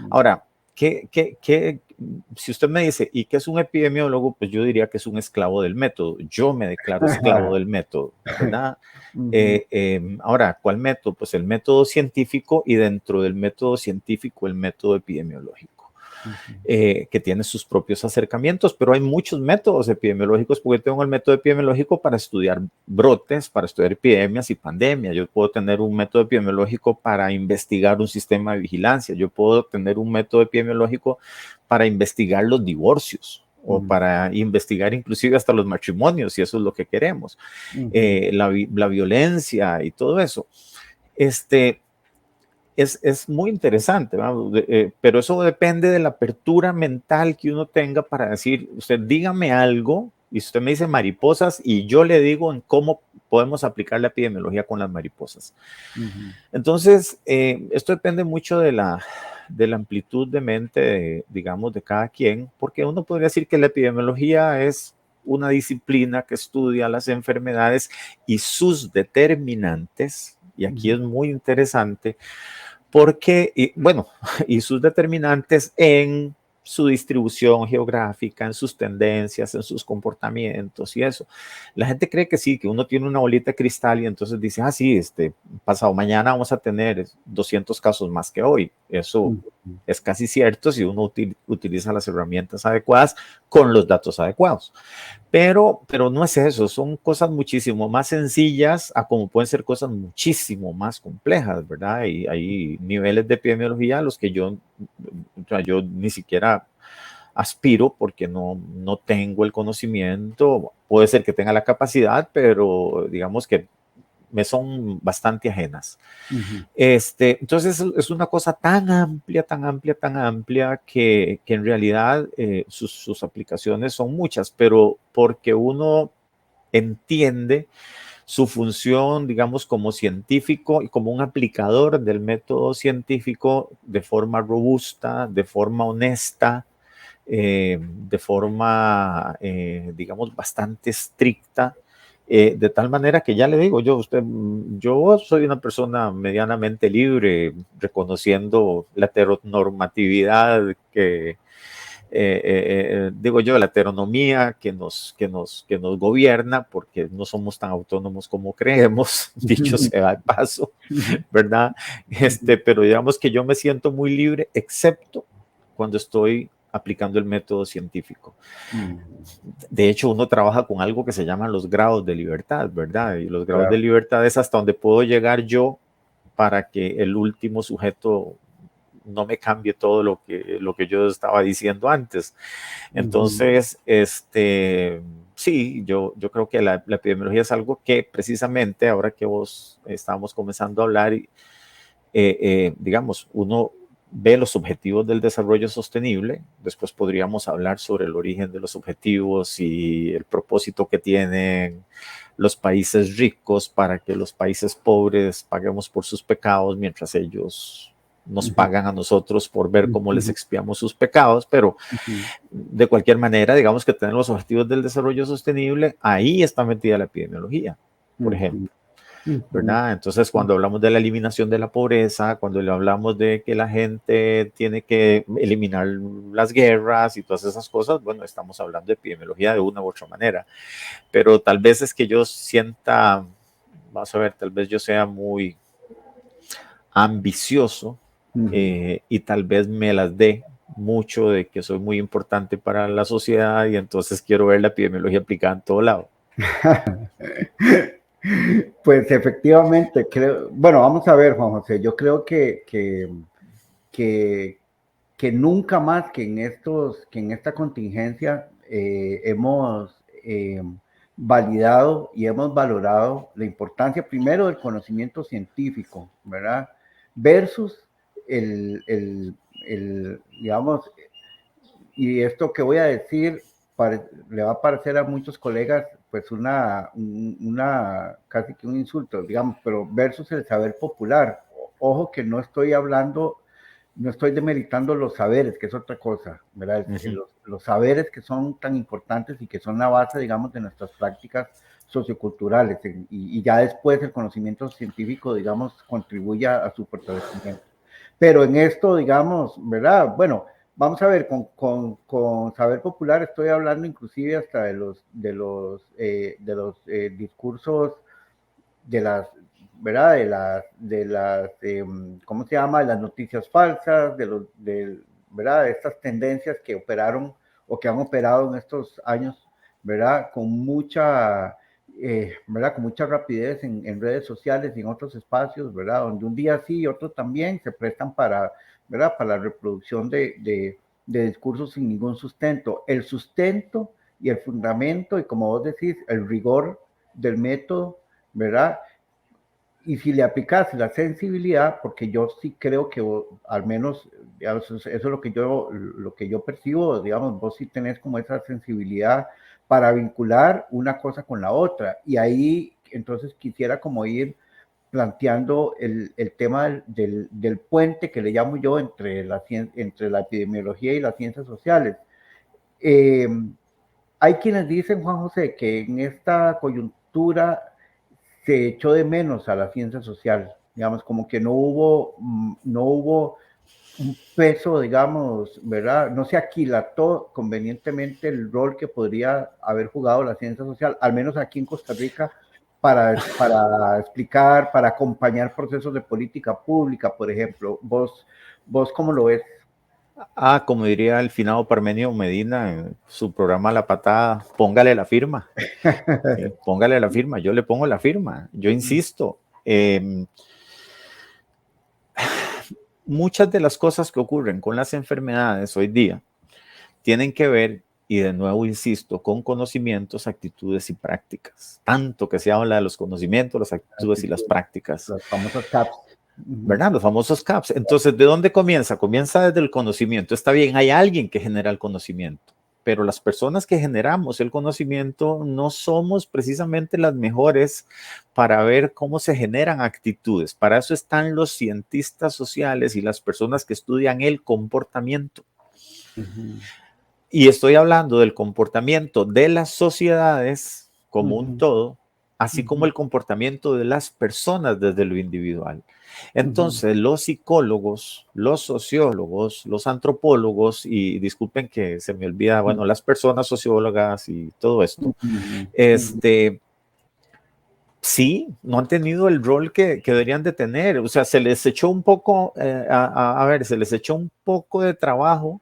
Ahora, si usted me dice, ¿y qué es un epidemiólogo? Pues yo diría que es un esclavo del método. Yo me declaro esclavo del método, ¿verdad? Ahora, ¿cuál método? Pues el método científico y dentro del método científico el método epidemiológico. que tiene sus propios acercamientos, pero hay muchos métodos epidemiológicos, porque tengo el método epidemiológico para estudiar brotes, para estudiar epidemias y pandemias. Yo puedo tener un método epidemiológico para investigar un sistema de vigilancia. Yo puedo tener un método epidemiológico para investigar los divorcios o para investigar inclusive hasta los matrimonios, si eso es lo que queremos, la violencia y todo eso. Es muy interesante, pero eso depende de la apertura mental que uno tenga para decir, usted dígame algo, y usted me dice mariposas, y yo le digo en cómo podemos aplicar la epidemiología con las mariposas. Entonces, esto depende mucho de la amplitud de mente, digamos, de cada quien, porque uno podría decir que la epidemiología es una disciplina que estudia las enfermedades y sus determinantes, y aquí es muy interesante, porque, y sus determinantes en su distribución geográfica, en sus tendencias, en sus comportamientos y eso. La gente cree que sí, que uno tiene una bolita de cristal y entonces dice, sí, pasado mañana vamos a tener 200 casos más que hoy. Eso es casi cierto si uno utiliza las herramientas adecuadas con los datos adecuados. Pero no es eso, son cosas muchísimo más sencillas a como pueden ser cosas muchísimo más complejas, ¿verdad? Y hay niveles de epidemiología a los que yo ni siquiera aspiro porque no tengo el conocimiento. Puede ser que tenga la capacidad, pero digamos que me son bastante ajenas. Entonces es una cosa tan amplia, tan amplia, tan amplia que en realidad sus aplicaciones son muchas, pero porque uno entiende su función, digamos, como científico y como un aplicador del método científico de forma robusta, de forma honesta, de forma, digamos, bastante estricta, de tal manera que ya le digo, yo soy una persona medianamente libre, reconociendo la heteronormatividad que, digo yo, la heteronomía que nos gobierna, porque no somos tan autónomos como creemos, dicho sea de paso, ¿verdad? Pero digamos que yo me siento muy libre, excepto cuando estoy aplicando el método científico. De hecho, uno trabaja con algo que se llaman los grados de libertad, ¿verdad? Y los grados de libertad es hasta donde puedo llegar yo para que el último sujeto no me cambie todo lo que yo estaba diciendo antes. Entonces, sí, yo creo que la epidemiología es algo que precisamente ahora que vos estábamos comenzando a hablar, digamos, uno ve los objetivos del desarrollo sostenible, después podríamos hablar sobre el origen de los objetivos y el propósito que tienen los países ricos para que los países pobres paguemos por sus pecados mientras ellos nos pagan a nosotros por ver cómo les expiamos sus pecados, pero de cualquier manera, digamos que tener los objetivos del desarrollo sostenible, ahí está metida la epidemiología, por ejemplo. ¿Verdad? Entonces, cuando hablamos de la eliminación de la pobreza, cuando le hablamos de que la gente tiene que eliminar las guerras y todas esas cosas, bueno, estamos hablando de epidemiología de una u otra manera. Pero tal vez es que yo sienta, vamos a ver, tal vez yo sea muy ambicioso y tal vez me las dé mucho de que soy muy importante para la sociedad y entonces quiero ver la epidemiología aplicada en todo lado. Pues efectivamente, creo, bueno, vamos a ver, Juan José, yo creo que nunca más que en esta contingencia hemos validado y hemos valorado la importancia primero del conocimiento científico, ¿verdad? Versus digamos, y esto que voy a decir le va a parecer a muchos colegas pues casi que un insulto, digamos, pero versus el saber popular. Ojo que no estoy demeritando los saberes, que es otra cosa, ¿verdad? Los saberes que son tan importantes y que son la base, digamos, de nuestras prácticas socioculturales y ya después el conocimiento científico, digamos, contribuye a su fortalecimiento. Pero en esto, digamos, ¿verdad? Bueno, vamos a ver, con saber popular estoy hablando inclusive hasta de los discursos de las, ¿verdad? ¿Cómo se llama? De las noticias falsas, ¿verdad? Estas tendencias que operaron o que han operado en estos años, ¿verdad? Con mucha, ¿verdad? Con mucha rapidez en redes sociales y en otros espacios, ¿verdad? Donde un día sí y otro también se prestan para, ¿verdad? Para la reproducción de discursos sin ningún sustento. El sustento y el fundamento, y como vos decís, el rigor del método, ¿verdad? Y si le aplicas la sensibilidad, porque yo sí creo que al menos, digamos, eso es lo que yo percibo, digamos, vos sí tenés como esa sensibilidad para vincular una cosa con la otra. Y ahí entonces quisiera como ir planteando el tema del puente que le llamo yo entre la epidemiología y las ciencias sociales. Eh, Hay quienes dicen, Juan José, que en esta coyuntura se echó de menos a la ciencia social, digamos, como que no hubo un peso, digamos, ¿verdad? No se aquilató convenientemente el rol que podría haber jugado la ciencia social, al menos aquí en Costa Rica, para explicar, para acompañar procesos de política pública, por ejemplo. ¿Vos cómo lo ves? Como diría el finado Parmenio Medina en su programa La Patada, póngale la firma. Póngale la firma, yo le pongo la firma, yo insisto. Muchas de las cosas que ocurren con las enfermedades hoy día tienen que ver, y de nuevo insisto, con conocimientos, actitudes y prácticas. Tanto que se habla de los conocimientos, las actitudes y las prácticas. Las famosas CAPS. ¿Verdad? Los famosos CAPS. Entonces, ¿de dónde comienza? Comienza desde el conocimiento. Está bien, hay alguien que genera el conocimiento, pero las personas que generamos el conocimiento no somos precisamente las mejores para ver cómo se generan actitudes. Para eso están los cientistas sociales y las personas que estudian el comportamiento. Y estoy hablando del comportamiento de las sociedades como un todo, así como el comportamiento de las personas desde lo individual. Entonces, los psicólogos, los sociólogos, los antropólogos, y disculpen que se me olvida, bueno, las personas sociólogas y todo esto, sí, no han tenido el rol que deberían de tener. O sea, se les echó un poco, se les echó un poco de trabajo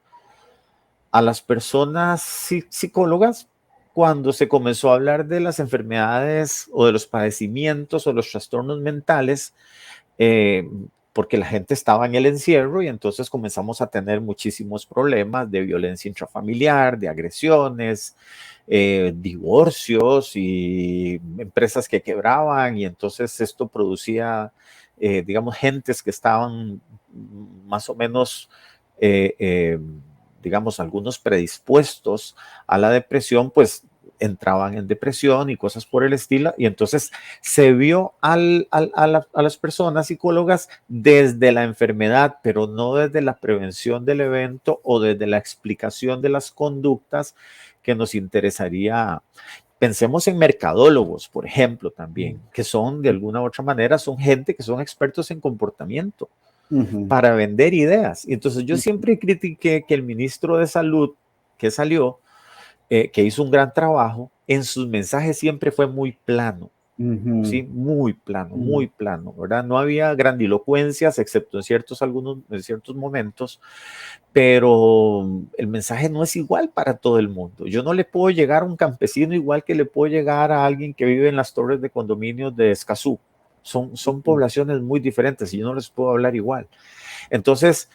a las personas psicólogas cuando se comenzó a hablar de las enfermedades o de los padecimientos o los trastornos mentales, porque la gente estaba en el encierro y entonces comenzamos a tener muchísimos problemas de violencia intrafamiliar, de agresiones, divorcios y empresas que quebraban, y entonces esto producía, digamos, gentes que estaban más o menos digamos, algunos predispuestos a la depresión, pues entraban en depresión y cosas por el estilo, y entonces se vio a las personas psicólogas desde la enfermedad, pero no desde la prevención del evento o desde la explicación de las conductas que nos interesaría. Pensemos en mercadólogos, por ejemplo, también, que son de alguna u otra manera, son gente que son expertos en comportamiento para vender ideas. Y entonces yo siempre critiqué que el ministro de Salud que salió, que hizo un gran trabajo, en sus mensajes siempre fue muy plano. Sí, muy plano, ¿verdad? No había grandilocuencias, excepto en ciertos momentos, pero el mensaje no es igual para todo el mundo. Yo no le puedo llegar a un campesino igual que le puedo llegar a alguien que vive en las torres de condominios de Escazú. Son poblaciones muy diferentes y yo no les puedo hablar igual. Entonces,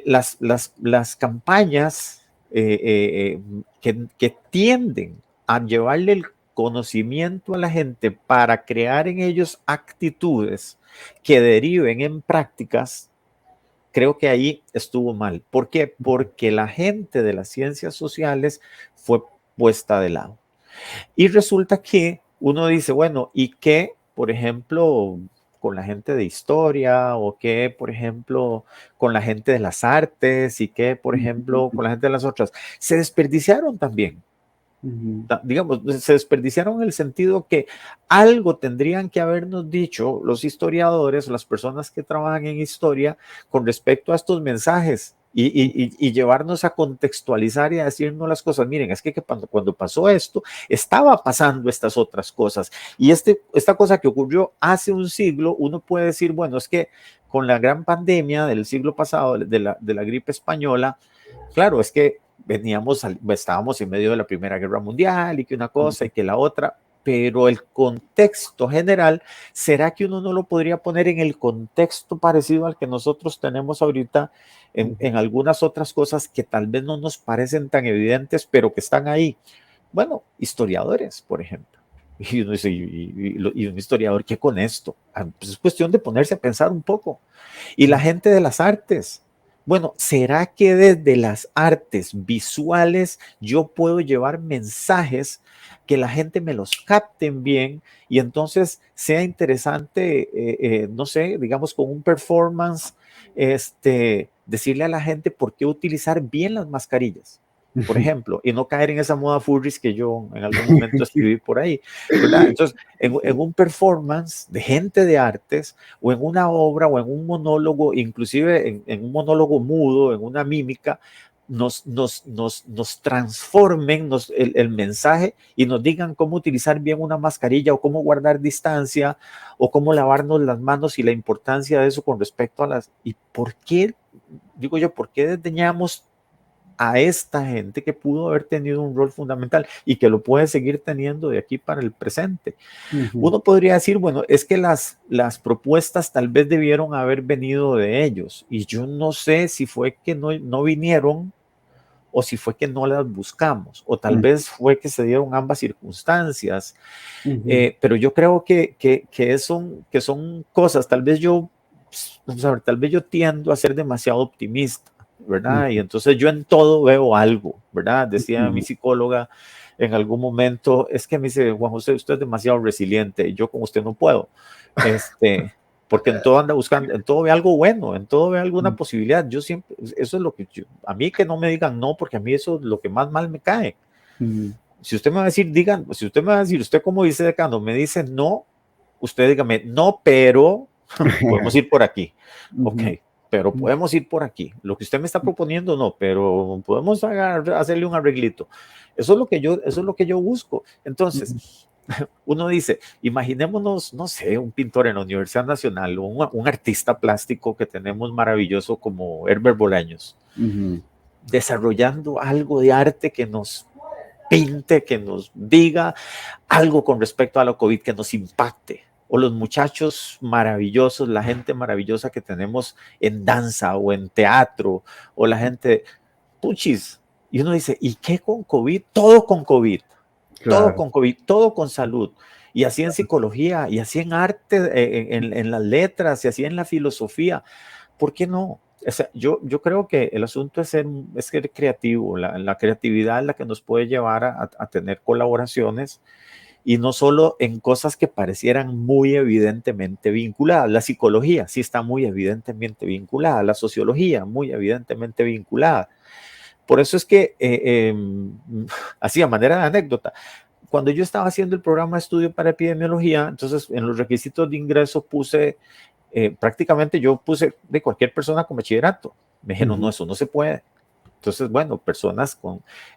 las campañas que tienden a llevarle el conocimiento a la gente para crear en ellos actitudes que deriven en prácticas, creo que ahí estuvo mal. ¿Por qué? Porque la gente de las ciencias sociales fue puesta de lado. Y resulta que uno dice, bueno, ¿y qué, por ejemplo, con la gente de historia, o qué, por ejemplo, con la gente de las artes, y qué, por ejemplo, con la gente de las otras? Se desperdiciaron también. Digamos, se desperdiciaron en el sentido que algo tendrían que habernos dicho los historiadores, las personas que trabajan en historia, con respecto a estos mensajes, y llevarnos a contextualizar y a decirnos las cosas. Miren, es que cuando pasó esto, estaba pasando estas otras cosas, y esta cosa que ocurrió hace un siglo, uno puede decir, bueno, es que con la gran pandemia del siglo pasado, de la gripe española, Claro, es que estábamos en medio de la Primera Guerra Mundial y que una cosa y que la otra, pero el contexto general, ¿será que uno no lo podría poner en el contexto parecido al que nosotros tenemos ahorita en algunas otras cosas que tal vez no nos parecen tan evidentes, pero que están ahí? Bueno, historiadores, por ejemplo. Y uno dice, y un historiador, ¿qué con esto? Pues es cuestión de ponerse a pensar un poco. Y la gente de las artes. Bueno, ¿será que desde las artes visuales yo puedo llevar mensajes que la gente me los capten bien y entonces sea interesante, no sé, digamos con un performance, decirle a la gente por qué utilizar bien las mascarillas? Por ejemplo, y no caer en esa moda furries que yo en algún momento escribí por ahí, ¿verdad? Entonces, en un performance de gente de artes, o en una obra, o en un monólogo, inclusive en un monólogo mudo, en una mímica, nos transformen el mensaje y nos digan cómo utilizar bien una mascarilla, o cómo guardar distancia, o cómo lavarnos las manos y la importancia de eso con respecto a las... ¿Y por qué, digo yo, por qué desdeñamos a esta gente que pudo haber tenido un rol fundamental y que lo puede seguir teniendo de aquí para el presente? Uno podría decir, bueno, es que las propuestas tal vez debieron haber venido de ellos, y yo no sé si fue que no vinieron o si fue que no las buscamos, o tal vez fue que se dieron ambas circunstancias, pero yo creo que son cosas, tal vez vamos a ver, tal vez yo tiendo a ser demasiado optimista, ¿verdad? Y entonces yo en todo veo algo, ¿verdad? Decía mi psicóloga en algún momento, es que me dice, Juan José, usted es demasiado resiliente, y yo con usted no puedo, porque en todo anda buscando, en todo ve algo bueno, en todo ve alguna posibilidad. Yo siempre, eso es lo que a mí que no me digan no, porque a mí eso es lo que más mal me cae. Si usted me va a decir, si usted me va a decir, usted como dice decano, me dice no, usted dígame, no, pero podemos ir por aquí. Ok, pero podemos ir por aquí. Lo que usted me está proponiendo, no, pero podemos hacerle un arreglito. Eso es lo que yo busco. Entonces, uno dice, imaginémonos, no sé, un pintor en la Universidad Nacional, o un artista plástico que tenemos maravilloso como Herbert Bolaños, desarrollando algo de arte que nos pinte, que nos diga algo con respecto a la COVID, que nos impacte. O los muchachos maravillosos, la gente maravillosa que tenemos en danza o en teatro, o la gente, puchis. Y uno dice, ¿y qué con COVID? Todo con COVID. Claro. Todo con COVID, todo con salud. Y así en psicología, y así en arte, en las letras, y así en la filosofía. ¿Por qué no? O sea, yo creo que el asunto es ser creativo. La creatividad es la que nos puede llevar a tener colaboraciones, y no solo en cosas que parecieran muy evidentemente vinculadas. La psicología sí está muy evidentemente vinculada, la sociología muy evidentemente vinculada. Por eso es que, así a manera de anécdota, cuando yo estaba haciendo el programa de estudio para epidemiología, entonces en los requisitos de ingreso puse, prácticamente yo puse de cualquier persona con bachillerato. Me dijeron, no, eso no se puede. Entonces, bueno, personas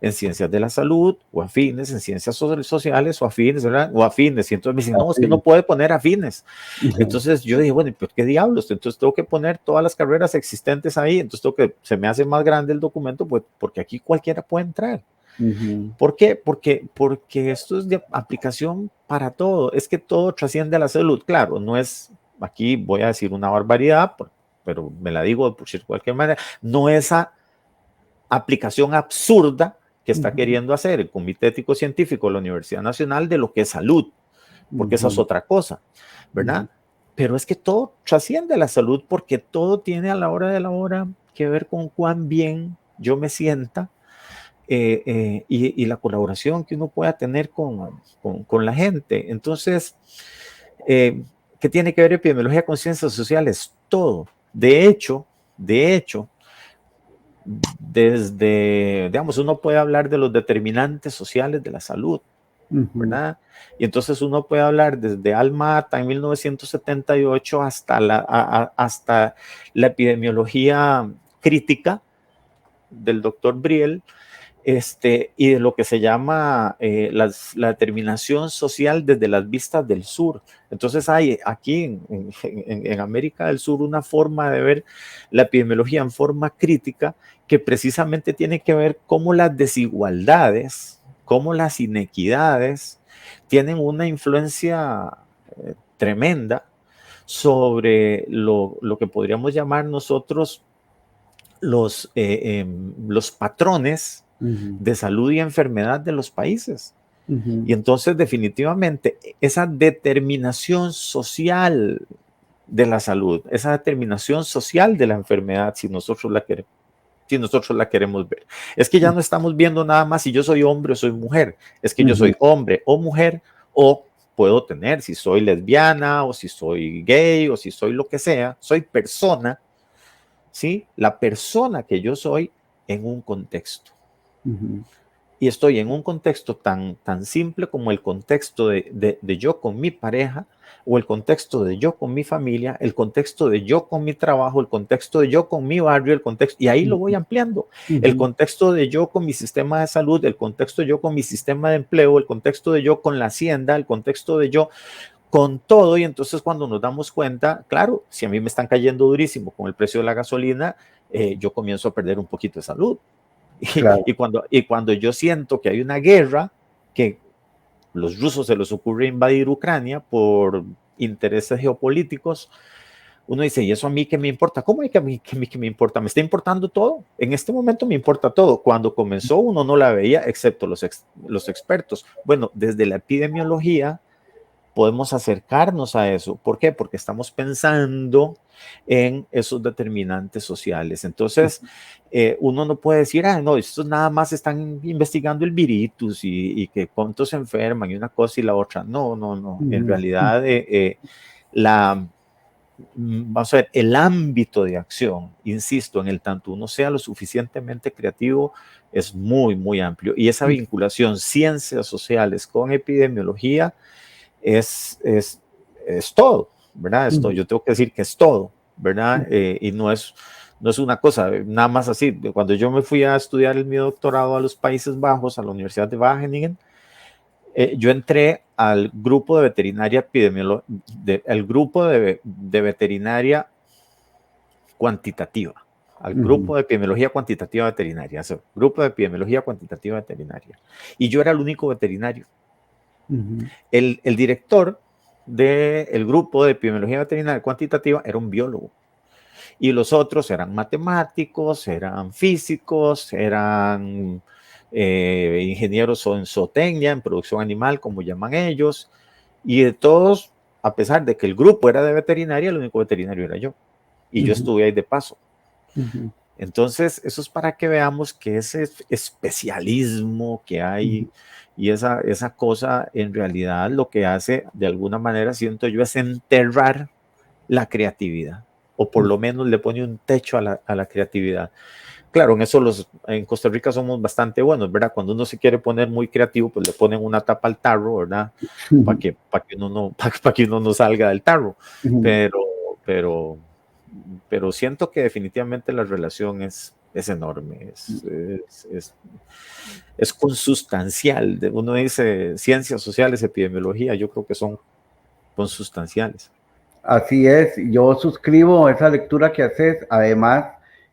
en ciencias de la salud, o afines, en ciencias sociales, o afines, ¿verdad? O afines. Y entonces me dicen, no, es que no puede poner afines. Entonces yo dije, bueno, ¿pero qué diablos? Entonces tengo que poner todas las carreras existentes ahí. Entonces se me hace más grande el documento, pues, porque aquí cualquiera puede entrar. ¿Por qué? Porque esto es de aplicación para todo. Es que todo trasciende a la salud. Claro, no es, aquí voy a decir una barbaridad, pero me la digo por cualquier manera, no es aplicación absurda que está queriendo hacer el Comité Ético Científico de la Universidad Nacional de lo que es salud, porque esa es otra cosa, ¿verdad? Pero es que todo trasciende a la salud, porque todo tiene a la hora de la hora que ver con cuán bien yo me sienta, y la colaboración que uno pueda tener con la gente. Entonces, ¿qué tiene que ver epidemiología con ciencias sociales? Todo. De hecho, desde, digamos, uno puede hablar de los determinantes sociales de la salud, ¿verdad? Y entonces uno puede hablar desde Alma Ata en 1978 hasta hasta la epidemiología crítica del doctor Briel, y de lo que se llama la determinación social desde las vistas del sur. Entonces hay aquí en América del Sur una forma de ver la epidemiología en forma crítica que precisamente tiene que ver cómo las desigualdades, cómo las inequidades tienen una influencia tremenda sobre lo que podríamos llamar nosotros los patrones de salud y enfermedad de los países. Y entonces definitivamente esa determinación social de la salud, esa determinación social de la enfermedad, si nosotros la queremos ver. Es que ya no estamos viendo nada más si yo soy hombre o soy mujer, es que yo soy hombre o mujer, o puedo tener, si soy lesbiana o si soy gay o si soy lo que sea, soy persona, ¿sí? La persona que yo soy en un contexto. Y estoy en un contexto tan simple como el contexto de yo con mi pareja, o el contexto de yo con mi familia, el contexto de yo con mi trabajo, el contexto de yo con mi barrio, el contexto, y ahí lo voy ampliando. El contexto de yo con mi sistema de salud, el contexto de yo con mi sistema de empleo, el contexto de yo con la hacienda, el contexto de yo con todo. Y entonces cuando nos damos cuenta, claro, si a mí me están cayendo durísimo con el precio de la gasolina, yo comienzo a perder un poquito de salud. Claro. Y cuando yo siento que hay una guerra, que los rusos se les ocurre invadir Ucrania por intereses geopolíticos, uno dice, ¿y eso a mí qué me importa? ¿Cómo hay que a mí qué me importa? Me está importando todo. En este momento me importa todo. Cuando comenzó uno no la veía, excepto los expertos. Bueno, desde la epidemiología podemos acercarnos a eso. ¿Por qué? Porque estamos pensando en esos determinantes sociales. Entonces, uno no puede decir, no, estos nada más están investigando el viritus y que cuántos se enferman y una cosa y la otra. No, no, no. En realidad, vamos a ver, el ámbito de acción, insisto, en el tanto uno sea lo suficientemente creativo, es muy, muy amplio. Y esa vinculación ciencias sociales con epidemiología es todo, ¿verdad? Esto, yo tengo que decir que es todo, ¿verdad? Y no es una cosa, nada más así. Cuando yo me fui a estudiar mi doctorado a los Países Bajos, a la Universidad de Wageningen, yo entré al grupo de veterinaria al grupo de veterinaria cuantitativa, al grupo de epidemiología cuantitativa veterinaria, grupo de epidemiología cuantitativa veterinaria. Y yo era el único veterinario. El director del grupo de epidemiología veterinaria cuantitativa era un biólogo. Y los otros eran matemáticos, eran físicos, eran ingenieros en zootecnia, en producción animal, como llaman ellos. Y de todos, a pesar de que el grupo era de veterinaria, el único veterinario era yo. Y yo estuve ahí de paso. Entonces, eso es para que veamos que ese especialismo que hay y esa cosa en realidad lo que hace, de alguna manera, siento yo, es enterrar la creatividad, o por lo menos le pone un techo a la creatividad. Claro, en eso en Costa Rica somos bastante buenos, ¿verdad? Cuando uno se quiere poner muy creativo, pues le ponen una tapa al tarro, ¿verdad? Para que uno no salga del tarro. Pero siento que definitivamente la relación es enorme, es consustancial. Uno dice ciencias sociales, epidemiología, yo creo que son consustanciales. Así es, yo suscribo esa lectura que haces, además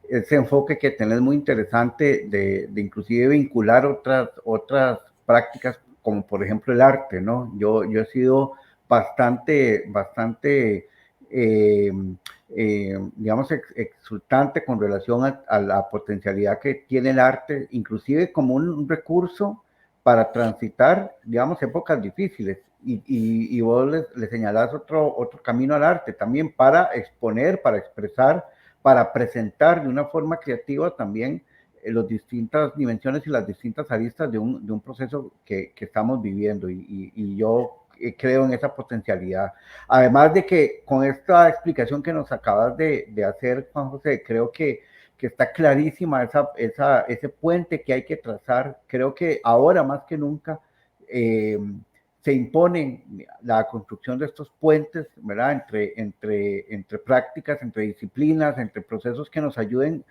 ese enfoque que tenés muy interesante de inclusive vincular otras prácticas, como por ejemplo el arte, ¿no? Yo he sido bastante, digamos, exultante con relación a la potencialidad que tiene el arte, inclusive como un recurso para transitar, digamos, épocas difíciles. Y vos le señalás otro camino al arte también para exponer, para expresar, para presentar de una forma creativa también las distintas dimensiones y las distintas aristas de un proceso que estamos viviendo. Y yo creo en esa potencialidad. Además de que con esta explicación que nos acabas de hacer, Juan José, creo que está clarísima ese puente que hay que trazar. Creo que ahora más que nunca se impone la construcción de estos puentes, ¿verdad? Entre prácticas, entre disciplinas, entre procesos que nos ayuden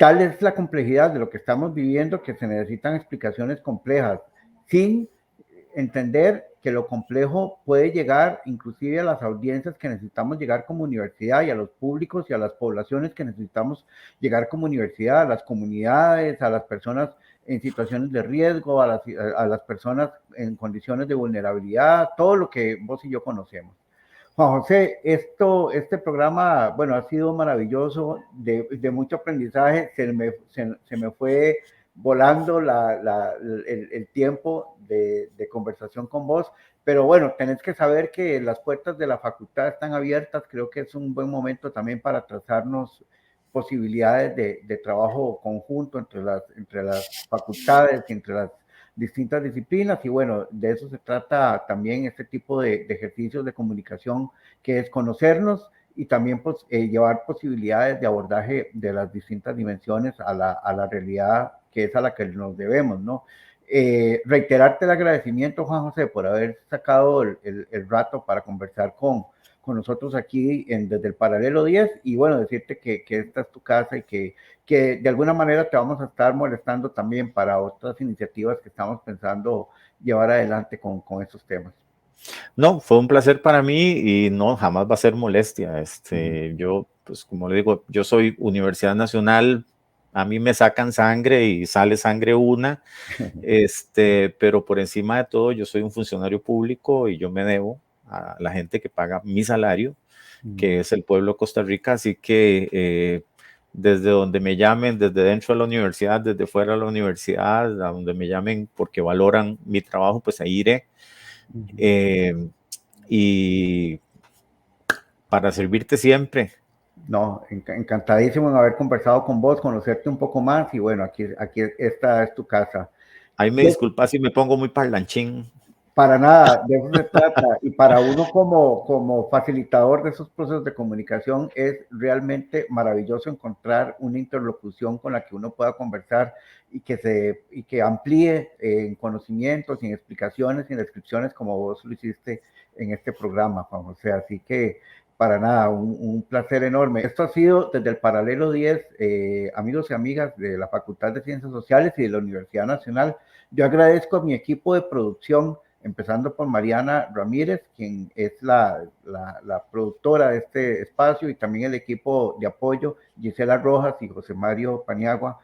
tal es la complejidad de lo que estamos viviendo que se necesitan explicaciones complejas, sin entender que lo complejo puede llegar inclusive a las audiencias que necesitamos llegar como universidad y a los públicos y a las poblaciones que necesitamos llegar como universidad, a las comunidades, a las personas en situaciones de riesgo, a las personas en condiciones de vulnerabilidad, todo lo que vos y yo conocemos. Juan José, este programa, bueno, ha sido maravilloso, de mucho aprendizaje, se me fue volando el tiempo de conversación con vos, pero bueno, tenés que saber que las puertas de la facultad están abiertas, creo que es un buen momento también para trazarnos posibilidades de trabajo conjunto entre las facultades y entre las distintas disciplinas y bueno, de eso se trata también este tipo de ejercicios de comunicación, que es conocernos y también pues, llevar posibilidades de abordaje de las distintas dimensiones a la realidad que es a la que nos debemos, ¿no? Reiterarte el agradecimiento, Juan José, por haber sacado el rato para conversar con nosotros aquí desde el Paralelo 10 y bueno, decirte que esta es tu casa y que de alguna manera te vamos a estar molestando también para otras iniciativas que estamos pensando llevar adelante con estos temas. No, fue un placer para mí y no, jamás va a ser molestia. Uh-huh. Yo, pues como le digo, yo soy Universidad Nacional, a mí me sacan sangre y sale sangre una, pero por encima de todo yo soy un funcionario público y yo me debo a la gente que paga mi salario, que es el pueblo de Costa Rica, así que desde donde me llamen, desde dentro de la universidad, desde fuera de la universidad, a donde me llamen porque valoran mi trabajo, pues ahí iré. Y para servirte siempre. No, encantadísimo en haber conversado con vos, conocerte un poco más y bueno, aquí esta es tu casa. Ahí me disculpas si me pongo muy parlanchín. Para nada, de eso se trata. Y para uno como facilitador de esos procesos de comunicación es realmente maravilloso encontrar una interlocución con la que uno pueda conversar y que amplíe en conocimientos, en explicaciones y en descripciones como vos lo hiciste en este programa, Juan José. Así que para nada, un placer enorme. Esto ha sido desde el Paralelo 10, amigos y amigas de la Facultad de Ciencias Sociales y de la Universidad Nacional. Yo agradezco a mi equipo de producción, empezando por Mariana Ramírez, quien es la productora de este espacio, y también el equipo de apoyo, Gisela Rojas y José Mario Paniagua,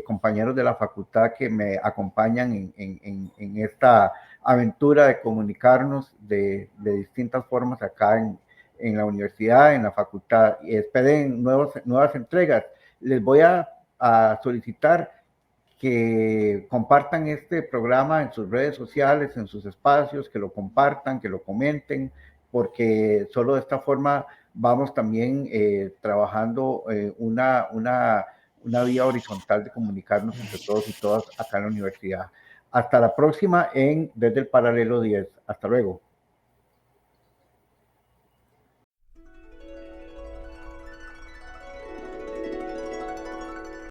compañeros de la facultad que me acompañan en esta aventura de comunicarnos de distintas formas acá en la universidad, en la facultad, y esperen nuevas entregas. Les voy a solicitar que compartan este programa en sus redes sociales, en sus espacios, que lo compartan, que lo comenten, porque solo de esta forma vamos también trabajando una vía horizontal de comunicarnos entre todos y todas acá en la universidad. Hasta la próxima Desde el Paralelo 10. Hasta luego.